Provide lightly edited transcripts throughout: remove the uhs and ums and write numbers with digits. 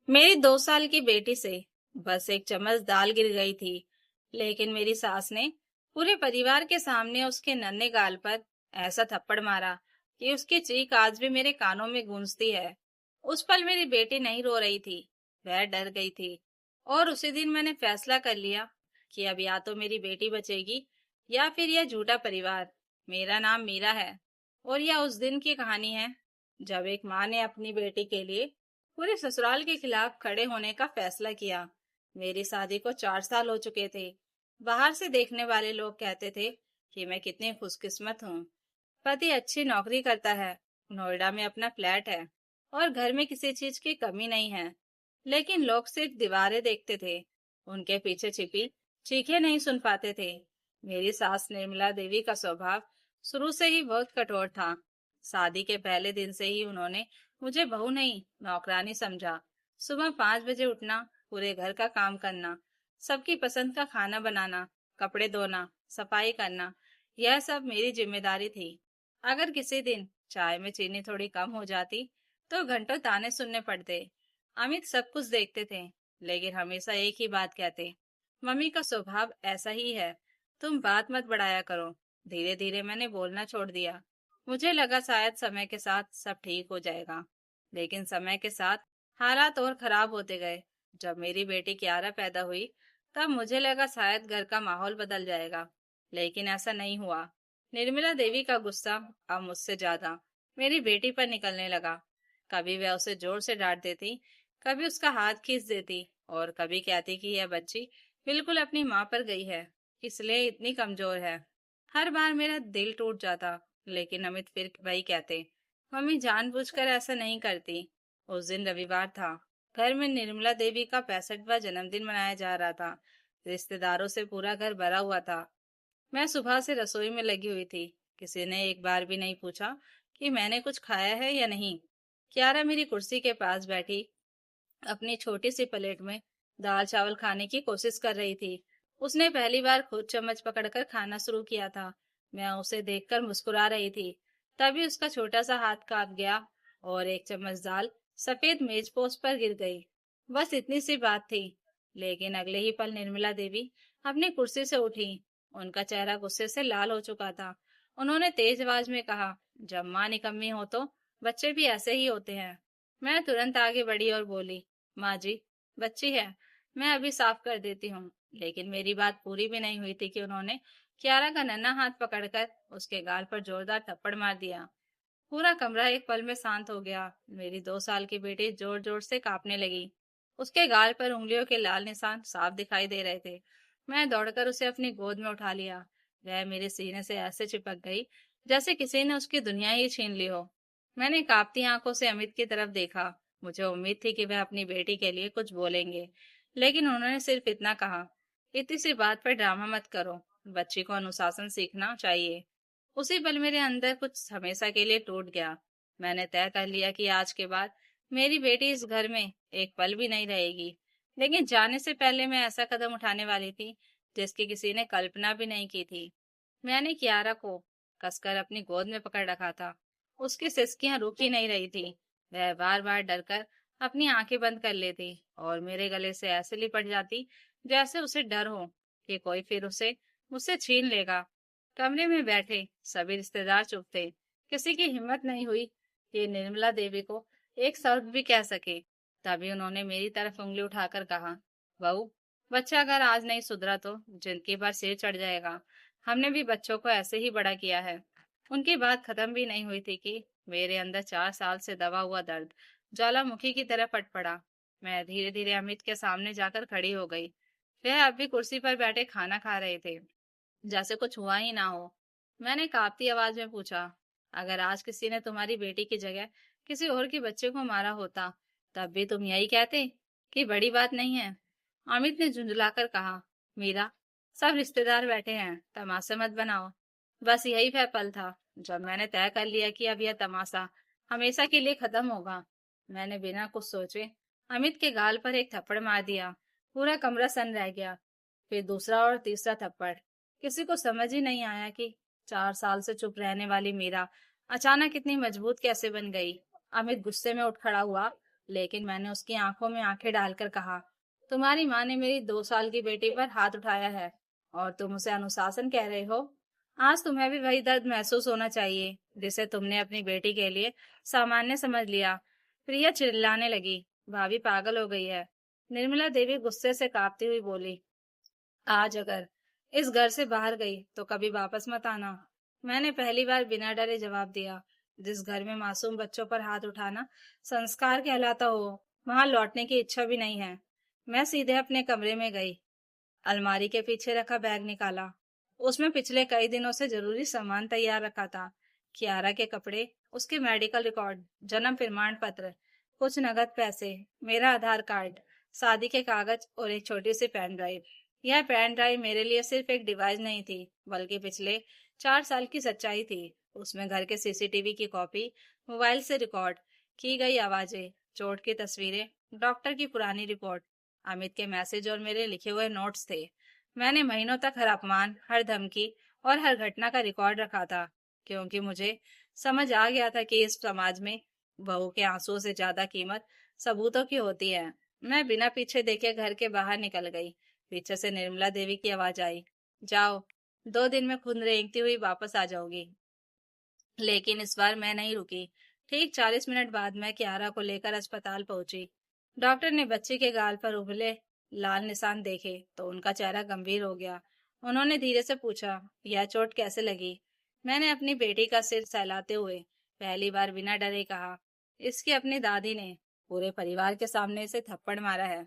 मेरी 2 साल की बेटी से बस एक चम्मच दाल गिर गई थी, लेकिन मेरी सास ने पूरे परिवार के सामने उसके नन्हे गाल पर ऐसा थप्पड़ मारा कि उसकी चीख आज भी मेरे कानों में गूंजती है। उस पल मेरी बेटी नहीं रो रही थी, वह डर गई थी। और उसी दिन मैंने फैसला कर लिया कि अब या तो मेरी बेटी बचेगी या फिर यह झूठा परिवार। मेरा नाम मीरा है और यह उस दिन की कहानी है जब एक माँ ने अपनी बेटी के लिए पूरे ससुराल के खिलाफ खड़े होने का फैसला किया। मेरी शादी को 4 साल हो चुके थे। बाहर से देखने वाले लोग कहते थे कि मैं कितनी खुशकिस्मत हूँ। पति अच्छी नौकरी करता है, नोएडा में अपना फ्लैट है और घर में किसी चीज की कमी नहीं है। लेकिन लोग सिर्फ दीवारें देखते थे, उनके पीछे छिपी चीखें नहीं सुन पाते थे। मेरी सास निर्मला देवी का स्वभाव शुरू से ही बहुत कठोर था। शादी के पहले दिन से ही उन्होंने मुझे बहू नहीं नौकरानी समझा। सुबह 5 बजे उठना, पूरे घर का काम करना, सबकी पसंद का खाना बनाना, कपड़े धोना, सफाई करना, यह सब मेरी जिम्मेदारी थी। अगर किसी दिन चाय में चीनी थोड़ी कम हो जाती तो घंटों ताने सुनने पड़ते। अमित सब कुछ देखते थे, लेकिन हमेशा एक ही बात कहते, मम्मी का स्वभाव ऐसा ही है, तुम बात मत बढ़ाया करो। धीरे धीरे मैंने बोलना छोड़ दिया। मुझे लगा शायद समय के साथ सब ठीक हो जाएगा, लेकिन समय के साथ हालात और खराब होते गए। जब मेरी बेटी कियारा पैदा हुई, तब मुझे लगा शायद घर का माहौल बदल जाएगा, लेकिन ऐसा नहीं हुआ। निर्मला देवी का गुस्सा अब मुझसे ज्यादा मेरी बेटी पर निकलने लगा। कभी वह उसे जोर से डांट देती, कभी उसका हाथ खींच देती और कभी कहती कि यह बच्ची बिल्कुल अपनी माँ पर गई है, इसलिए इतनी कमजोर है। हर बार मेरा दिल टूट जाता, लेकिन अमित फिर वही कहते, मम्मी जानबूझकर ऐसा नहीं करती। उस दिन रविवार था। घर में निर्मला देवी का 65वां जन्मदिन मनाया जा रहा था। रिश्तेदारों से पूरा घर भरा हुआ था। मैं सुबह से रसोई में लगी हुई थी। किसी ने एक बार भी नहीं पूछा कि मैंने कुछ खाया है या नहीं। क्यारा मेरी कुर्सी के पास बैठी अपनी छोटी सी प्लेट में दाल चावल खाने की कोशिश कर रही थी। उसने पहली बार खुद चम्मच पकड़कर खाना शुरू किया था। मैं उसे देखकर मुस्कुरा रही थी। तभी उसका छोटा सा हाथ कांप गया और एक चम्मच दाल सफेद मेज पोस्ट पर गिर गई। बस इतनी सी बात थी, लेकिन अगले ही पल निर्मला देवी अपनी कुर्सी से उठी। उनका चेहरा गुस्से से लाल हो चुका था। उन्होंने तेज आवाज में कहा, जब माँ निकम्मी हो तो बच्चे भी ऐसे ही होते हैं। मैं तुरंत आगे बढ़ी और बोली, माँ जी, बच्ची है, मैं अभी साफ कर देती हूँ। लेकिन मेरी बात पूरी भी नहीं हुई थी कि उन्होंने क्यारा का नन्हा हाथ पकड़कर उसके गाल पर जोरदार थप्पड़ मार दिया। पूरा कमरा एक पल में शांत हो गया। मेरी 2 साल की बेटी जोर जोर से कांपने लगी। उसके गाल पर उंगलियों के लाल निशान साफ दिखाई दे रहे थे। मैं दौड़कर उसे अपनी गोद में उठा लिया। वह मेरे सीने से ऐसे चिपक गई जैसे किसी ने उसकी दुनिया ही छीन ली हो। मैंने कांपती आंखों से अमित की तरफ देखा। मुझे उम्मीद थी कि वह अपनी बेटी के लिए कुछ बोलेंगे, लेकिन उन्होंने सिर्फ इतना कहा, इतनी सी बात पर ड्रामा मत करो, बच्ची को अनुशासन सीखना चाहिए। उसी पल मेरे अंदर कुछ हमेशा के लिए टूट गया। मैंने तय कर लिया कि आज के बाद मेरी बेटी इस घर में एक पल भी नहीं रहेगी। लेकिन जाने से पहले मैं ऐसा कदम उठाने वाली थी जिसकी किसी ने कल्पना भी नहीं की थी। मैंने कियारा को कसकर अपनी गोद में पकड़ रखा था। उसकी सिसकियां रुक ही नहीं रही थी। वह बार बार डरकर अपनी आंखें बंद कर लेती और मेरे गले से ऐसे लिपट जाती जैसे उसे डर हो कि कोई फिर उसे मुझसे छीन लेगा। कमरे में बैठे सभी रिश्तेदार चुप थे। किसी की हिम्मत नहीं हुई कि निर्मला देवी को एक शब्द भी कह सके। तभी उन्होंने मेरी तरफ उंगली उठाकर कहा, बहू, बच्चा अगर आज नहीं सुधरा तो जिंदगी भर सिर चढ़ जाएगा। हमने भी बच्चों को ऐसे ही बड़ा किया है। उनकी बात खत्म भी नहीं हुई थी कि मेरे अंदर 4 साल से दबा हुआ दर्द ज्वालामुखी की तरह फट पड़ा। मैं धीरे धीरे अमित के सामने जाकर खड़ी हो गई। वह अब भी कुर्सी पर बैठे खाना खा रहे थे, जैसे कुछ हुआ ही ना हो। मैंने कांपती आवाज में पूछा, अगर आज किसी ने तुम्हारी बेटी की जगह किसी और के बच्चे को मारा होता, तब भी तुम यही कहते कि बड़ी बात नहीं है? अमित ने झुंझलाकर कहा, मीरा, सब रिश्तेदार बैठे हैं, तमाशा मत बनाओ। बस यही वह पल था जब मैंने तय कर लिया कि अब यह तमाशा हमेशा के लिए खत्म होगा। मैंने बिना कुछ सोचे अमित के गाल पर एक थप्पड़ मार दिया। पूरा कमरा सन रह गया। फिर दूसरा और तीसरा थप्पड़। किसी को समझ ही नहीं आया कि 4 साल से चुप रहने वाली मीरा अचानक इतनी मजबूत कैसे बन गई। अमित गुस्से में उठ खड़ा हुआ लेकिन मैंने उसकी आंखों में आंखें डालकर कहा, तुम्हारी माँ ने मेरी 2 साल की बेटी पर हाथ उठाया है और तुम उसे अनुशासन कह रहे हो। आज तुम्हें भी वही दर्द महसूस होना चाहिए जिसे तुमने अपनी बेटी के लिए सामान्य समझ लिया। प्रिया चिल्लाने लगी, भाभी पागल हो गई है। निर्मला देवी गुस्से से कांपती हुई बोली, आज अगर इस घर से बाहर गई तो कभी वापस मत आना। मैंने पहली बार बिना डरे जवाब दिया। जिस घर में मासूम बच्चों पर हाथ उठाना संस्कार कहलाता हो, वहां लौटने की इच्छा भी नहीं है। मैं सीधे अपने कमरे में गई। अलमारी के पीछे रखा बैग निकाला। उसमें पिछले कई दिनों से जरूरी सामान तैयार रखा था। कियारा के कपड़े, उसके मेडिकल रिकॉर्ड, जन्म प्रमाण पत्र, कुछ नगद पैसे, मेरा आधार कार्ड, शादी के कागज और एक छोटी सी पेन ड्राइव। यह पेन ड्राइव मेरे लिए सिर्फ एक डिवाइस नहीं थी, बल्कि पिछले 4 साल की सच्चाई थी। उसमें घर के सीसीटीवी की कॉपी, मोबाइल से रिकॉर्ड की गई आवाजें, चोट की तस्वीरें, डॉक्टर की पुरानी रिपोर्ट, अमित के मैसेज और मेरे लिखे हुए नोट्स थे। मैंने महीनों तक हर अपमान, हर धमकी और हर घटना का रिकॉर्ड रखा था, क्योंकि मुझे समझ आ गया था कि इस समाज में बहू के आंसुओं से ज्यादा कीमत सबूतों की होती है। मैं बिना पीछे देखे घर के बाहर निकल गई। पीछे से निर्मला देवी की आवाज आई, जाओ, 2 दिन में खुद रेंगती हुई वापस आ जाऊंगी। लेकिन इस बार मैं नहीं रुकी। ठीक 40 मिनट बाद मैं कियारा को लेकर अस्पताल पहुंची। डॉक्टर ने बच्ची के गाल पर उभले लाल निशान देखे तो उनका चेहरा गंभीर हो गया। उन्होंने धीरे से पूछा, यह चोट कैसे लगी? मैंने अपनी बेटी का सिर सहलाते हुए पहली बार बिना डरे कहा, इसकी अपनी दादी ने पूरे परिवार के सामने इसे थप्पड़ मारा है।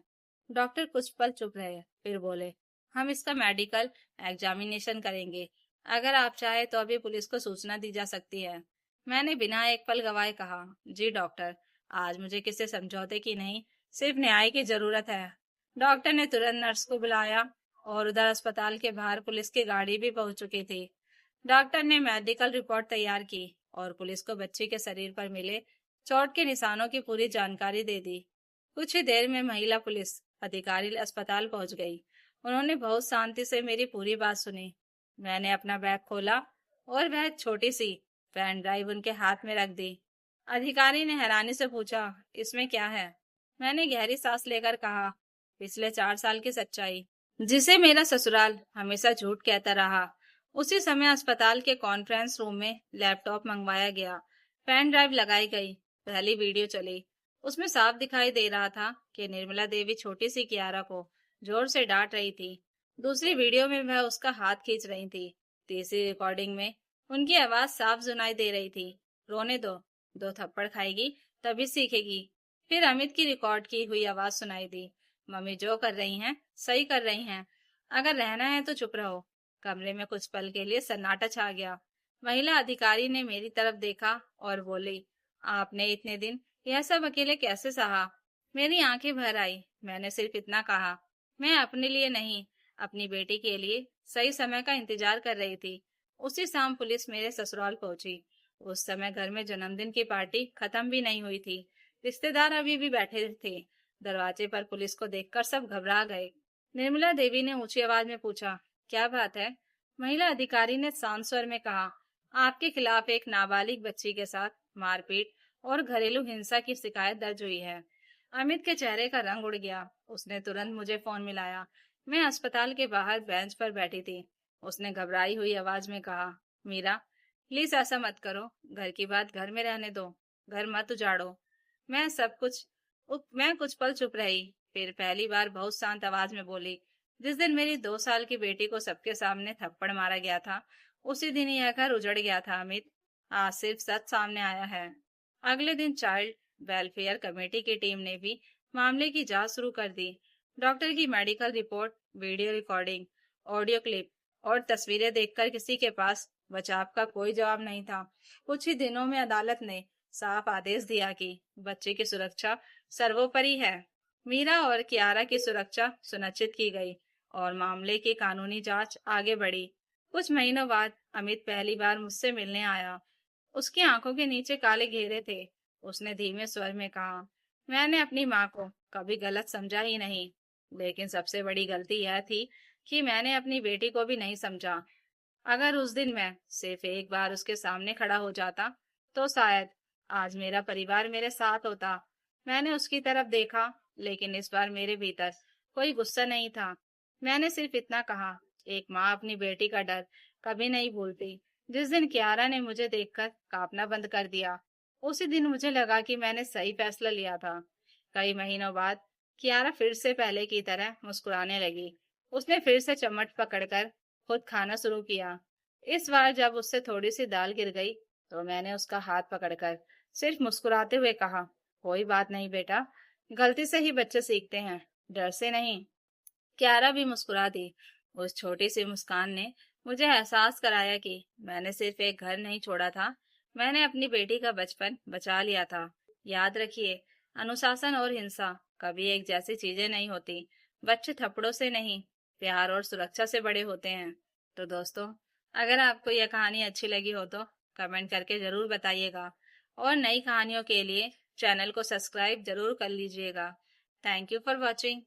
डॉक्टर कुछ पल चुप रहे, फिर बोले, हम इसका मेडिकल एग्जामिनेशन करेंगे। अगर आप चाहे तो अभी पुलिस को सूचना दी जा सकती है। मैंने बिना एक पल गवाए कहा, जी डॉक्टर, आज मुझे किसी समझौते की नहीं, सिर्फ न्याय की जरूरत है। डॉक्टर ने तुरंत नर्स को बुलाया और उधर अस्पताल के बाहर पुलिस की गाड़ी भी पहुंच चुकी थी। डॉक्टर ने मेडिकल रिपोर्ट तैयार की और पुलिस को बच्ची के शरीर पर मिले चोट के निशानों की पूरी जानकारी दे दी। कुछ ही देर में महिला पुलिस अधिकारी अस्पताल पहुंच गई। उन्होंने बहुत शांति से मेरी पूरी बात सुनी। मैंने अपना बैग खोला और वह छोटी सी पेन ड्राइव उनके हाथ में रख दी। अधिकारी ने हैरानी से पूछा, इसमें क्या है? मैंने गहरी सांस लेकर कहा, पिछले 4 साल की सच्चाई, जिसे मेरा ससुराल हमेशा झूठ कहता रहा। उसी समय अस्पताल के कॉन्फ्रेंस रूम में लैपटॉप मंगवाया गया। पेन ड्राइव लगाई गई। पहली वीडियो चली। उसमें साफ दिखाई दे रहा था कि निर्मला देवी छोटी सी कियारा को जोर से डांट रही थी। दूसरी वीडियो में वह उसका हाथ खींच रही थी। तीसरी रिकॉर्डिंग में उनकी आवाज साफ सुनाई दे रही थी, रोने दो, 2 थप्पड़ खाएगी तभी सीखेगी। फिर अमित की रिकॉर्ड की हुई आवाज सुनाई दी, मम्मी जो कर रही हैं सही कर रही हैं, अगर रहना है तो चुप रहो। कमरे में कुछ पल के लिए सन्नाटा छा गया। महिला अधिकारी ने मेरी तरफ देखा और बोली, आपने इतने दिन यह सब अकेले कैसे सहा? मेरी आंखें भर आई। मैंने सिर्फ इतना कहा, मैं अपने लिए नहीं, अपनी बेटी के लिए सही समय का इंतजार कर रही थी। उसी शाम पुलिस मेरे ससुराल पहुंची। उस समय घर में जन्मदिन की पार्टी खत्म भी नहीं हुई थी। रिश्तेदार अभी भी बैठे थे। दरवाजे पर पुलिस को देखकर सब घबरा गए। निर्मला देवी ने ऊंची आवाज में पूछा, क्या बात है? महिला अधिकारी ने शांत स्वर में कहा, आपके खिलाफ एक नाबालिग बच्ची के साथ मारपीट और घरेलू हिंसा की शिकायत दर्ज हुई है। अमित के चेहरे का रंग उड़ गया। उसने तुरंत मुझे फोन मिलाया। मैं अस्पताल के बाहर बेंच पर बैठी थी। उसने घबराई हुई आवाज में कहा, मीरा, प्लीज ऐसा मत करो। घर की बात घर में रहने दो। घर मत उजाड़ो। मैं कुछ पल चुप रही, फिर पहली बार बहुत शांत आवाज में बोली, जिस दिन मेरी 2 साल की बेटी को सबके सामने थप्पड़ मारा गया था, उसी दिन यह घर उजड़ गया था अमित। आज सिर्फ सच सामने आया है। अगले दिन चाइल्ड वेलफेयर कमेटी की टीम ने भी मामले की जांच शुरू कर दी। डॉक्टर की medical report, video recording, audio clip और तस्वीरें देखकर किसी के पास बचाव का कोई जवाब नहीं था। कुछ ही दिनों में अदालत ने साफ आदेश दिया कि बच्चे की सुरक्षा सर्वोपरि है। मीरा और कियारा की सुरक्षा सुनिश्चित की गई और मामले की कानूनी जांच आगे बढ़ी। कुछ महीनों बाद अमित पहली बार मुझसे मिलने आया। उसकी आंखों के नीचे काले घेरे थे। उसने धीमे स्वर में कहा, मैंने अपनी माँ को कभी गलत समझा ही नहीं, लेकिन सबसे बड़ी गलती यह थी कि मैंने अपनी बेटी को भी नहीं समझा। अगर उस दिन मैं सिर्फ एक बार उसके सामने खड़ा हो जाता, तो शायद आज मेरा परिवार मेरे साथ होता। मैंने उसकी तरफ देखा, लेकिन इस बार मेरे भीतर कोई गुस्सा नहीं था। मैंने सिर्फ इतना कहा, एक माँ अपनी बेटी का डर कभी नहीं भूलती। जिस दिन कियारा ने मुझे देखकर कांपना बंद कर दिया, उसी दिन मुझे लगा कि मैंने सही फैसला लिया था। कई महीनों बाद कियारा फिर से पहले की तरह मुस्कुराने लगी। उसने फिर से चम्मच पकड़कर खुद खाना शुरू किया। इस बार जब उससे थोड़ी सी दाल गिर गई, तो मैंने उसका हाथ पकड़कर सिर्फ मुस्कुराते हुए कहा, कोई बात नहीं बेटा, गलती से ही बच्चे सीखते हैं, डर से नहीं। क्यारा भी मुस्कुरा दी। उस छोटी सी मुस्कान ने मुझे एहसास कराया कि मैंने सिर्फ एक घर नहीं छोड़ा था, मैंने अपनी बेटी का बचपन बचा लिया था। याद रखिए, अनुशासन और हिंसा कभी एक जैसी चीजें नहीं होती। बच्चे थप्पड़ों से नहीं, प्यार और सुरक्षा से बड़े होते हैं। तो दोस्तों, अगर आपको यह कहानी अच्छी लगी हो तो कमेंट करके जरूर बताइएगा, और नई कहानियों के लिए चैनल को सब्सक्राइब जरूर कर लीजिएगा। Thank you for watching.